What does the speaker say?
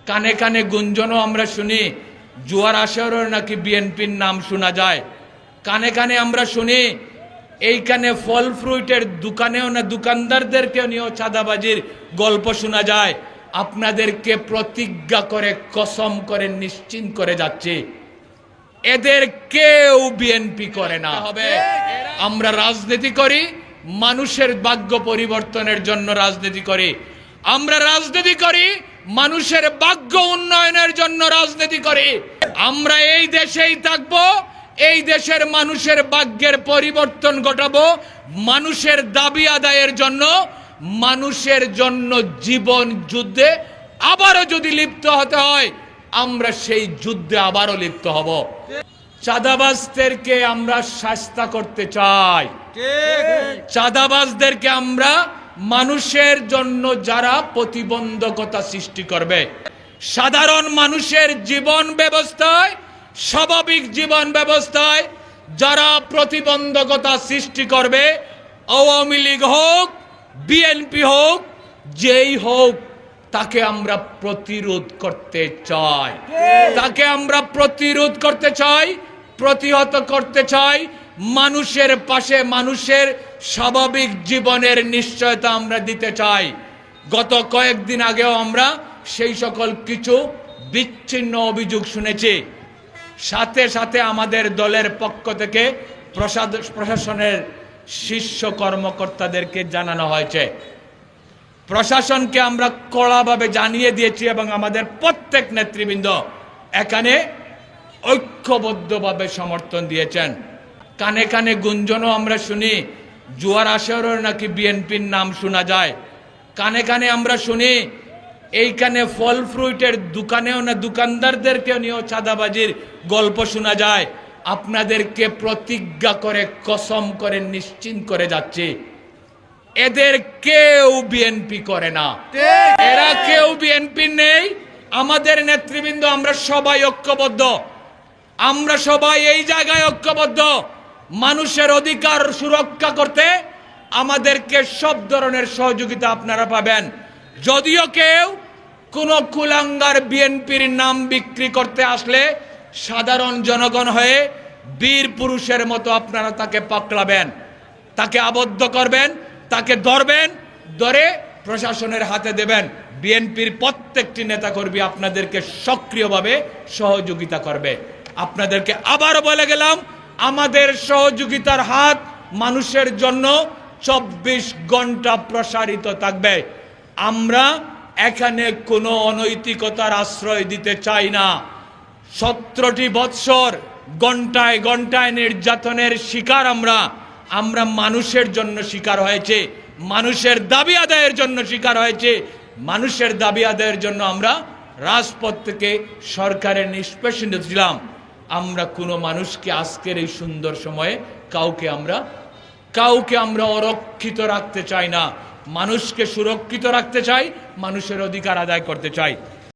কানে কানে গুঞ্জনও আমরা শুনি, জুয়ার আসরেও নাকি বিএনপির নাম শোনা যায়। কানে কানে আমরা শুনি এইখানে ফল ফ্রুটের দোকানেও না দোকানদারদেরকেও নিয়েও চাঁদাবাজির গল্প শোনা যায়। আপনাদেরকে প্রতিজ্ঞা করে কসম করে নিশ্চিত করে যাচ্ছে, এদের কেউ বিএনপি করে না। হবে আমরা রাজনীতি করি, মানুষের ভাগ্য পরিবর্তনের জন্য রাজনীতি করি। আমরা রাজনীতি করি, মানুষের ভাগ্য উন্নয়নের জন্য রাজনীতি করি। আমরা এই দেশেই থাকবো, এই দেশের মানুষের ভাগ্যের পরিবর্তন ঘটাবো, মানুষের দাবি আদায়ের জন্য, মানুষের জন্য জীবন যুদ্ধে আবারও যদি লিপ্ত হতে হয়, আমরা সেই যুদ্ধে আবারও লিপ্ত হব। চাঁদাবাজদেরকে আমরা শাস্তি করতে চাই। চাঁদাবাজদেরকে আমরা মানুষের জন্য যারা প্রতিবন্ধকতা সৃষ্টি করবে, সাধারণ মানুষের জীবন ব্যবস্থায়, স্বাভাবিক জীবন ব্যবস্থায় যারা প্রতিবন্ধকতা সৃষ্টি করবে, আওয়ামী লীগ হোক, বিএনপি হোক, যেই হোক, তাকে আমরা প্রতিরোধ করতে চাই। তাকে আমরা প্রতিরোধ করতে চাই, প্রতিহত করতে চাই। মানুষের পাশে, মানুষের স্বাভাবিক জীবনের নিশ্চয়তা আমরা দিতে চাই। গত কয়েকদিন আগেও আমরা সেই সকল কিছু বিচ্ছিন্ন অভিযোগ শুনেছি। সাথে সাথে আমাদের দলের পক্ষ থেকে প্রশাসনের শীর্ষ কর্মকর্তাদেরকে জানানো হয়েছে। প্রশাসনকে আমরা কড়াভাবে জানিয়ে দিয়েছি এবং আমাদের প্রত্যেক নেতৃবৃন্দ এখানে ঐক্যবদ্ধভাবে সমর্থন দিয়েছেন। কানে কানে গুঞ্জনও আমরা শুনি, জুয়ার আসরেও নাকি বিএনপির নাম শোনা যায়। কানে কানে আমরা শুনি এইখানে ফল ফ্রুটের দোকানেও না দোকানদারদেরকেও নিয়েও চাঁদাবাজির গল্প শোনা যায়। আপনাদেরকে প্রতিজ্ঞা করে কসম করে নিশ্চিত করে যাচ্ছে, এদের কেউ বিএনপি করে না। এরা কেউ বিএনপি নেই। আমাদের নেতৃবৃন্দ আমরা সবাই ঐক্যবদ্ধ, আমরা সবাই এই জায়গায় ঐক্যবদ্ধ। মানুষের অধিকার সুরক্ষা করতে আমাদেরকে সব ধরনের সহযোগিতা আপনারা পাবেন। যদিও কেউ কোন কুলাঙ্গার বিএনপির নাম বিক্রি করতে আসলে সাধারণ জনগণ হয়ে বীর পুরুষের মতো আপনারা তাকে পাকড়াবেন, তাকে আবদ্ধ করবেন, তাকে ধরবেন, ধরে প্রশাসনের হাতে দেবেন। বিএনপির প্রত্যেকটি নেতাকর্মী আপনাদেরকে সক্রিয়ভাবে সহযোগিতা করবে। আপনাদেরকে আবারও বলে গেলাম, আমাদের সহযোগিতার হাত মানুষের জন্য 24 ঘন্টা প্রসারিত থাকবে। আমরা এখানে কোনো অনৈতিকতার আশ্রয় দিতে চাই না। 17টি বৎসর ঘন্টায় ঘন্টায় নির্যাতনের শিকার আমরা মানুষের জন্য শিকার হয়েছে, মানুষের দাবি আদায়ের জন্য শিকার হয়েছে। মানুষের দাবি আদায়ের জন্য আমরা রাজপথ থেকে সরকারের নিষ্পেষিত ছিলাম। আমরা কোনো মানুষকে আজকের এই সুন্দর সময়ে কাউকে আমরা অরক্ষিত রাখতে চাই না। মানুষকে সুরক্ষিত রাখতে চাই, মানুষের অধিকার আদায় করতে চাই।